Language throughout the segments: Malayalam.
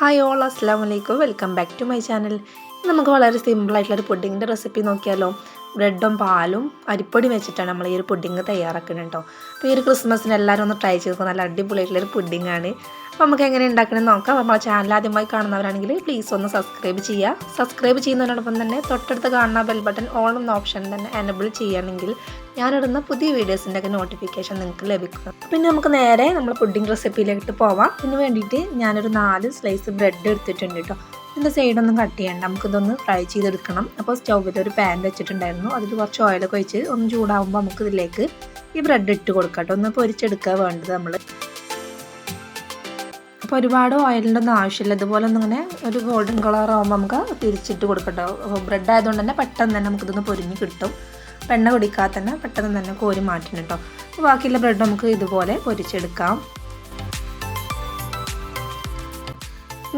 ഹായ് ഓൾ അസ്സലാമു അലൈക്കും welcome back to my channel. നമുക്ക് വളരെ സിമ്പിളായിട്ടുള്ളൊരു പുഡിങ്ങിൻ്റെ റെസിപ്പി നോക്കിയാലോ. ബ്രെഡും പാലും അരിപ്പൊടി വെച്ചിട്ടാണ് നമ്മൾ ഈ ഒരു പുഡിങ് തയ്യാറാക്കുന്നത് കേട്ടോ. അപ്പോൾ ഈ ഒരു ക്രിസ്മസിന് എല്ലാവരും ഒന്ന് ട്രൈ ചെയ്ത് നല്ല അടിപൊളിയായിട്ടുള്ളൊരു പുഡിങ്ങാണ്. അപ്പോൾ നമുക്ക് എങ്ങനെ ഉണ്ടാക്കണമെന്ന് നോക്കാം. നമ്മുടെ ചാനൽ ആദ്യമായി കാണുന്നവരാണെങ്കിൽ പ്ലീസ് ഒന്ന് സബ്സ്ക്രൈബ് ചെയ്യുക. സബ്സ്ക്രൈബ് ചെയ്യുന്നതിനോടൊപ്പം തന്നെ തൊട്ടടുത്ത് കാണുന്ന ബെൽ ബട്ടൺ ഓൺ എന്ന ഓപ്ഷൻ തന്നെ എനബിൾ ചെയ്യുകയാണെങ്കിൽ ഞാനിടുന്ന പുതിയ വീഡിയോസിൻ്റെ ഒക്കെ നോട്ടിഫിക്കേഷൻ നിങ്ങൾക്ക് ലഭിക്കും. പിന്നെ നമുക്ക് നേരെ നമ്മൾ പുഡിംഗ് റെസിപ്പിയിലേക്ക് പോവാം. ഇതിന് വേണ്ടിയിട്ട് ഞാനൊരു 4 സ്ലൈസ് ബ്രെഡ് എടുത്തിട്ടുണ്ട് കേട്ടോ. ഇതിൻ്റെ സൈഡൊന്നും കട്ട് ചെയ്യണ്ട, നമുക്കിതൊന്ന് ഫ്രൈ ചെയ്തെടുക്കണം. അപ്പോൾ സ്റ്റൗവിൽ ഒരു പാൻ വെച്ചിട്ടുണ്ടായിരുന്നു. അതിൽ കുറച്ച് ഓയിലൊക്കെ ഒഴിച്ച് ഒന്ന് ചൂടാകുമ്പോൾ നമുക്ക് ഇതിലേക്ക് ഈ ബ്രെഡ് ഇട്ട് കൊടുക്കാം കേട്ടോ. ഒന്ന് പൊരിച്ചെടുക്കുക വേണ്ടത് നമ്മൾ. അപ്പോൾ ഒരുപാട് ഓയിലിൻ്റെ ഒന്നും ആവശ്യമില്ല. ഇതുപോലെ ഒന്നിങ്ങനെ ഒരു ഗോൾഡൻ കളർ ആകുമ്പോൾ നമുക്ക് തിരിച്ചിട്ട് കൊടുക്കട്ടോ. ബ്രെഡ് ആയതുകൊണ്ട് തന്നെ പെട്ടെന്ന് തന്നെ നമുക്കിതൊന്ന് പൊരിഞ്ഞ് കിട്ടും. എണ്ണ കുടിക്കാതെ തന്നെ പെട്ടെന്ന് തന്നെ കോരി മാറ്റണം കേട്ടോ. അപ്പോൾ ബാക്കിയുള്ള ബ്രെഡ് നമുക്ക് ഇതുപോലെ പൊരിച്ചെടുക്കാം.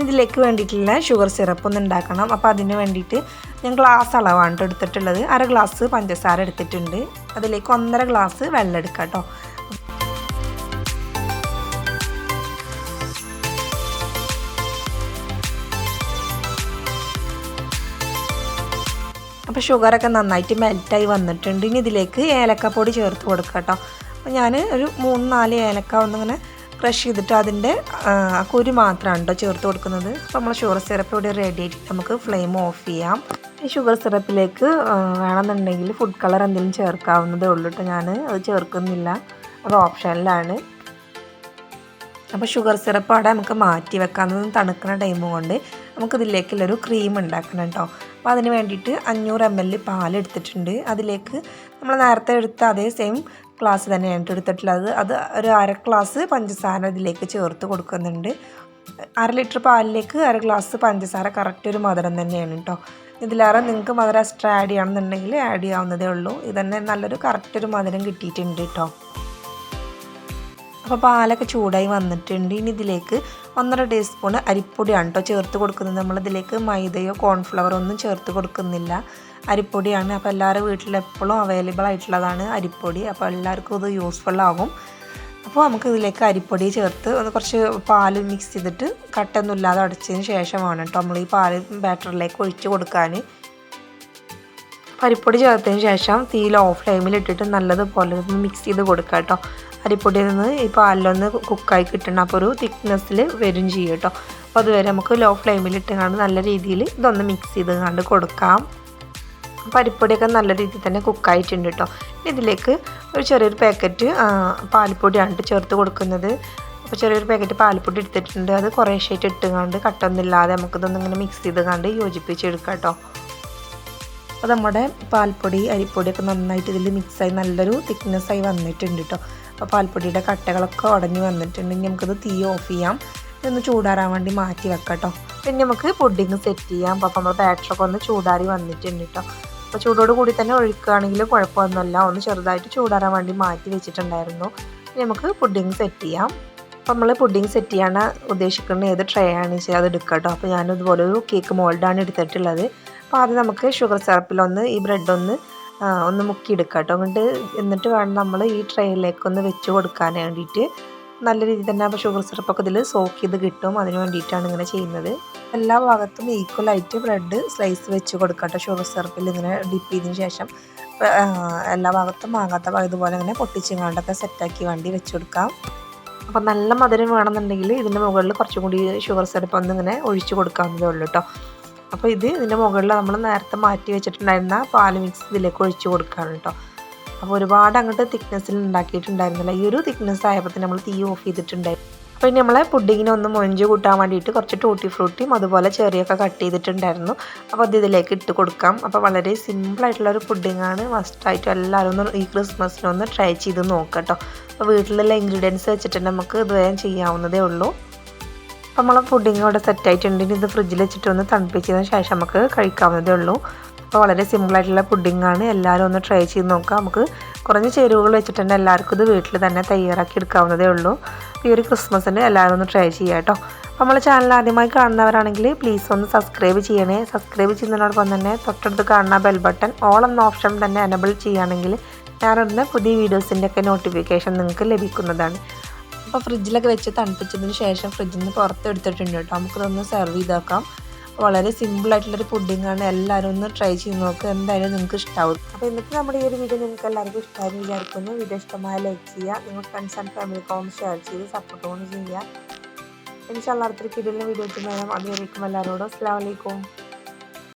ഇതിലേക്ക് വേണ്ടിയിട്ടുള്ള ഷുഗർ സിറപ്പ് ഒന്ന് ഉണ്ടാക്കണം. അപ്പോൾ അതിന് വേണ്ടിയിട്ട് ഞാൻ ഗ്ലാസ് അളവാണ് എടുത്തിട്ടുള്ളത്. 1/2 ഗ്ലാസ് പഞ്ചസാര എടുത്തിട്ടുണ്ട്. അതിലേക്ക് 1.5 ഗ്ലാസ് വെള്ളം എടുക്കാം കേട്ടോ. അപ്പോൾ ഷുഗറൊക്കെ നന്നായിട്ട് മെൽറ്റായി വന്നിട്ടുണ്ട്. ഇനി ഇതിലേക്ക് ഏലക്കപ്പൊടി ചേർത്ത് കൊടുക്കാം കേട്ടോ. അപ്പോൾ ഞാൻ ഒരു 3-4 ഏലക്ക ഒന്നിങ്ങനെ ക്രഷ് ചെയ്തിട്ട് അതിൻ്റെ കുരു മാത്രമാണ് കേട്ടോ ചേർത്ത് കൊടുക്കുന്നത്. അപ്പോൾ നമ്മൾ ഷുഗർ സിറപ്പ് ഇവിടെ റെഡി ആയിട്ട് നമുക്ക് ഫ്ലെയിം ഓഫ് ചെയ്യാം. ഈ ഷുഗർ സിറപ്പിലേക്ക് വേണമെന്നുണ്ടെങ്കിൽ ഫുഡ് കളർ എന്തെങ്കിലും ചേർക്കാവുന്നതേ ഉള്ളൂ കേട്ടോ. ഞാൻ അത് ചേർക്കുന്നില്ല, അത് ഓപ്ഷനിലാണ്. അപ്പോൾ ഷുഗർ സിറപ്പ് അവിടെ നമുക്ക് മാറ്റി വെക്കാം. തണുക്കുന്ന ടൈം കൊണ്ട് നമുക്കിതിലേക്കുള്ളൊരു ക്രീം ഉണ്ടാക്കണം കേട്ടോ. അപ്പോൾ അതിന് വേണ്ടിയിട്ട് 500 ml പാലെടുത്തിട്ടുണ്ട്. അതിലേക്ക് നമ്മൾ നേരത്തെ എടുത്ത അതേ സെയിം ഗ്ലാസ് തന്നെയാണ് എടുത്തിട്ടുള്ളത്. അത് ഒരു 1/2 ഗ്ലാസ് പഞ്ചസാര ഇതിലേക്ക് ചേർത്ത് കൊടുക്കുന്നുണ്ട്. 1/2 ലിറ്റർ പാലിലേക്ക് 1/2 ഗ്ലാസ് പഞ്ചസാര കറക്റ്റ് ഒരു മധുരം തന്നെയാണ് കേട്ടോ. ഇതിലേറെ നിങ്ങൾക്ക് മധുരം എക്സ്ട്രാ ആഡ് ചെയ്യണമെന്നുണ്ടെങ്കിൽ ആഡ് ചെയ്യാവുന്നതേ ഉള്ളൂ. ഇതന്നെ നല്ലൊരു കറക്റ്റ് ഒരു മധുരം കിട്ടിയിട്ടുണ്ട് കേട്ടോ. അപ്പോൾ പാലൊക്കെ ചൂടായി വന്നിട്ടുണ്ട്. ഇനി ഇതിലേക്ക് 1.5 ടീസ്പൂൺ അരിപ്പൊടിയാണ് കേട്ടോ ചേർത്ത് കൊടുക്കുന്നത്. നമ്മളിതിലേക്ക് മൈദയോ കോൺഫ്ലവറോ ഒന്നും ചേർത്ത് കൊടുക്കുന്നില്ല, അരിപ്പൊടിയാണ്. അപ്പോൾ എല്ലാവരും വീട്ടിലെപ്പോഴും അവൈലബിൾ ആയിട്ടുള്ളതാണ് അരിപ്പൊടി. അപ്പോൾ എല്ലാവർക്കും ഇത് യൂസ്ഫുൾ ആകും. അപ്പോൾ നമുക്ക് ഇതിലേക്ക് അരിപ്പൊടി ചേർത്ത് ഒന്ന് കുറച്ച് പാൽ മിക്സ് ചെയ്തിട്ട് കട്ടൊന്നും ഇല്ലാതെ അടച്ചതിന് ശേഷമാണ് കേട്ടോ നമ്മൾ ഈ പാൽ ബാറ്ററിലേക്ക് ഒഴിച്ച് കൊടുക്കാൻ. അരിപ്പൊടി ചേർത്തതിന് ശേഷം തീ ലോ ഫ്ലെയിമിൽ ഇട്ടിട്ട് നല്ലതുപോലെ ഒന്ന് മിക്സ് ചെയ്ത് കൊടുക്കുക കേട്ടോ. അരിപ്പൊടിയിൽ നിന്ന് ഈ പാലിലൊന്ന് കുക്കായി കിട്ടണം. അപ്പോൾ ഒരു തിക്നെസ്സിൽ വരും ചെയ്യും കേട്ടോ. അപ്പോൾ അതുവരെ നമുക്ക് ലോ ഫ്ലെയിമിൽ ഇട്ടുകൊണ്ട് നല്ല രീതിയിൽ ഇതൊന്ന് മിക്സ് ചെയ്ത് കണ്ട് കൊടുക്കാം. അപ്പോൾ അരിപ്പൊടിയൊക്കെ നല്ല രീതിയിൽ തന്നെ കുക്കായിട്ടുണ്ട് കേട്ടോ. ഇതിലേക്ക് ഒരു ചെറിയൊരു പാക്കറ്റ് പാൽപ്പൊടിയാണ് ചേർത്ത് കൊടുക്കുന്നത്. അപ്പോൾ ചെറിയൊരു പാക്കറ്റ് പാൽപ്പൊടി എടുത്തിട്ടുണ്ട്. അത് കുറേശ്ശായിട്ട് ഇട്ടുകൊണ്ട് കട്ടൊന്നുമില്ലാതെ നമുക്കിതൊന്നിങ്ങനെ മിക്സ് ചെയ്ത് കണ്ട് യോജിപ്പിച്ചെടുക്കാം കേട്ടോ. അപ്പോൾ നമ്മുടെ പാൽപ്പൊടി അരിപ്പൊടിയൊക്കെ നന്നായിട്ട് ഇതിൽ മിക്സായി നല്ലൊരു തിക്നെസ്സായി വന്നിട്ടുണ്ട് കേട്ടോ. അപ്പോൾ പാൽപ്പൊടിയുടെ കട്ടകളൊക്കെ ഉടഞ്ഞ് വന്നിട്ടുണ്ട്. ഇനി നമുക്കിത് തീ ഓഫ് ചെയ്യാം. ഇതൊന്ന് ചൂടാറാൻ വേണ്ടി മാറ്റി വെക്കാം കേട്ടോ. പിന്നെ നമുക്ക് പുഡിങ് സെറ്റ് ചെയ്യാം. അപ്പോൾ നമ്മൾ ബാറ്ററൊക്കെ ഒന്ന് ചൂടാറി വന്നിട്ടുണ്ട് കേട്ടോ. അപ്പോൾ ചൂടോട് കൂടി തന്നെ ഒഴിക്കുകയാണെങ്കിൽ കുഴപ്പമൊന്നുമില്ല. ഒന്ന് ചെറുതായിട്ട് ചൂടാറാൻ വേണ്ടി മാറ്റി വെച്ചിട്ടുണ്ടായിരുന്നു. ഇനി നമുക്ക് പുഡിങ് സെറ്റ് ചെയ്യാം. അപ്പോൾ നമ്മൾ പുഡിങ് സെറ്റ് ചെയ്യാൻ ഉദ്ദേശിക്കുന്ന ഏത് ട്രേ ആണെന്ന് വെച്ചാൽ അത് എടുക്കാം കേട്ടോ. അപ്പോൾ ഞാനിതുപോലെ ഒരു കേക്ക് മോൾഡാണ് എടുത്തിട്ടുള്ളത്. അപ്പോൾ ആദ്യം നമുക്ക് ഷുഗർ സിറപ്പിലൊന്ന് ഈ ബ്രെഡ് ഒന്ന് മുക്കിയെടുക്കാം കേട്ടോ. എന്നിട്ട് വേണം നമ്മൾ ഈ ട്രേയിലേക്കൊന്ന് വെച്ച് കൊടുക്കാൻ വേണ്ടിയിട്ട്. നല്ല രീതിയിൽ തന്നെ അപ്പോൾ ഷുഗർ സിറപ്പൊക്കെ ഇതിൽ സോക്ക് ചെയ്ത് കിട്ടും. അതിന് വേണ്ടിയിട്ടാണ് ഇങ്ങനെ ചെയ്യുന്നത്. എല്ലാ ഭാഗത്തും ഈക്വലായിട്ട് ബ്രെഡ് സ്ലൈസ് വെച്ച് കൊടുക്കാം കേട്ടോ. ഷുഗർ സിറപ്പിൽ ഇങ്ങനെ ഡിപ്പ് ചെയ്തതിന് ശേഷം എല്ലാ ഭാഗത്തും ആകാത്ത ഇതുപോലെ ഇങ്ങനെ പൊട്ടിച്ചിങ്ങാണ്ടൊക്കെ സെറ്റാക്കി വേണ്ടി വെച്ച് കൊടുക്കാം. അപ്പോൾ നല്ല മധുരം വേണമെന്നുണ്ടെങ്കിൽ ഇതിൻ്റെ മുകളിൽ കുറച്ചും കൂടി ഷുഗർ സിറപ്പ് ഒന്നിങ്ങനെ ഒഴിച്ച് കൊടുക്കാവുന്നതേ ഉള്ളൂ കേട്ടോ. അപ്പോൾ ഇതിൻ്റെ മുകളിൽ നമ്മൾ നേരത്തെ മാറ്റി വെച്ചിട്ടുണ്ടായിരുന്ന പാൽ മിക്സ് ഇതിലേക്ക് ഒഴിച്ച് കൊടുക്കുകയാണ് കേട്ടോ. അപ്പോൾ ഒരുപാട് അങ്ങോട്ട് തിക്നെസ്സിൽ ഉണ്ടാക്കിയിട്ടുണ്ടായിരുന്നില്ല. ഈ ഒരു തിക്നെസ് ആയപ്പോൾ നമ്മൾ തീ ഓഫ് ചെയ്തിട്ടുണ്ടായിരുന്നു. അപ്പോൾ ഇനി നമ്മളെ പുഡിങ്ങിനെ ഒന്ന് മൊഞ്ച് കൂട്ടാൻ വേണ്ടിയിട്ട് കുറച്ച് ടൂട്ടി ഫ്രൂട്ടിയും അതുപോലെ ചെറിയൊക്കെ കട്ട് ചെയ്തിട്ടുണ്ടായിരുന്നു. അപ്പോൾ അത് ഇതിലേക്ക് ഇട്ട് കൊടുക്കാം. അപ്പോൾ വളരെ സിമ്പിളായിട്ടുള്ളൊരു പുഡിങ്ങാണ്. മസ്റ്റായിട്ടും എല്ലാവരും ഒന്ന് ഈ ക്രിസ്മസിനൊന്ന് ട്രൈ ചെയ്ത് നോക്കാം കേട്ടോ. അപ്പോൾ വീട്ടിലുള്ള ഇൻഗ്രീഡിയൻസ് വെച്ചിട്ട് നമുക്ക് ഇത് വേഗം ചെയ്യാവുന്നതേ ഉള്ളൂ. അപ്പോൾ നമ്മളെ പുഡിങ് ഇവിടെ സെറ്റായിട്ടുണ്ടെങ്കിൽ ഇത് ഫ്രിഡ്ജിൽ വെച്ചിട്ട് ഒന്ന് തണുപ്പിച്ചതിന് ശേഷം നമുക്ക് കഴിക്കാവുന്നതേ ഉള്ളൂ. അപ്പോൾ വളരെ സിമ്പിളായിട്ടുള്ള പുഡിങ്ങാണ്. എല്ലാവരും ഒന്ന് ട്രൈ ചെയ്ത് നോക്കാം. നമുക്ക് കുറഞ്ഞ ചേരുവകൾ വെച്ചിട്ട് തന്നെ എല്ലാവർക്കും ഇത് വീട്ടിൽ തന്നെ തയ്യാറാക്കി എടുക്കാവുന്നതേ ഉള്ളൂ. ഈ ഒരു ക്രിസ്മസിന് എല്ലാവരും ഒന്ന് ട്രൈ ചെയ്യാം കേട്ടോ. അപ്പോൾ നമ്മളെ ചാനൽ ആദ്യമായി കാണുന്നവരാണെങ്കിൽ പ്ലീസ് ഒന്ന് സബ്സ്ക്രൈബ് ചെയ്യണേ. സബ്സ്ക്രൈബ് ചെയ്യുന്നതിനോടൊപ്പം തന്നെ തൊട്ടടുത്ത് കാണുന്ന ബെൽ ബട്ടൺ ഓൾ എന്ന ഓപ്ഷൻ തന്നെ എനബിൾ ചെയ്യുകയാണെങ്കിൽ ഞാനിടുന്ന പുതിയ വീഡിയോസിൻ്റെ ഒക്കെ നോട്ടിഫിക്കേഷൻ നിങ്ങൾക്ക് ലഭിക്കുന്നതാണ്. അപ്പോൾ ഫ്രിഡ്ജിലൊക്കെ വെച്ച് തണുപ്പിച്ചതിന് ശേഷം ഫ്രിഡ്ജിൽ നിന്ന് പുറത്തെടുത്തിട്ടുണ്ട് കേട്ടോ. നമുക്കിതൊന്ന് സെർവ് ചെയ്താക്കാം. വളരെ സിമ്പിളായിട്ടുള്ളൊരു പുഡിങ്ങാണ്. എല്ലാവരും ഒന്ന് ട്രൈ ചെയ്ത് നോക്കുക, എന്തായാലും നിങ്ങൾക്ക് ഇഷ്ടമാവും. അപ്പോൾ ഇന്നത്തെ നമ്മുടെ ഈ ഒരു വീഡിയോ നിങ്ങൾക്ക് എല്ലാവർക്കും ഇഷ്ടമായെന്ന് വിചാരിക്കുന്നു. വീഡിയോ ഇഷ്ടമായ ലൈക്ക് ചെയ്യുക, നിങ്ങൾ ഫ്രണ്ട്സ് ആൻഡ് ഫാമിലിക്കൊന്ന് ഷെയർ ചെയ്ത് സപ്പോർട്ട് കൊണ്ട് ചെയ്യുക. ഇൻഷാല്ലാ അടുത്തൊരു കിടിലൻ വീഡിയോ എത്തുന്നേരം അതുവരേക്കും എല്ലാവരോടും അസ്സലാമു അലൈക്കും.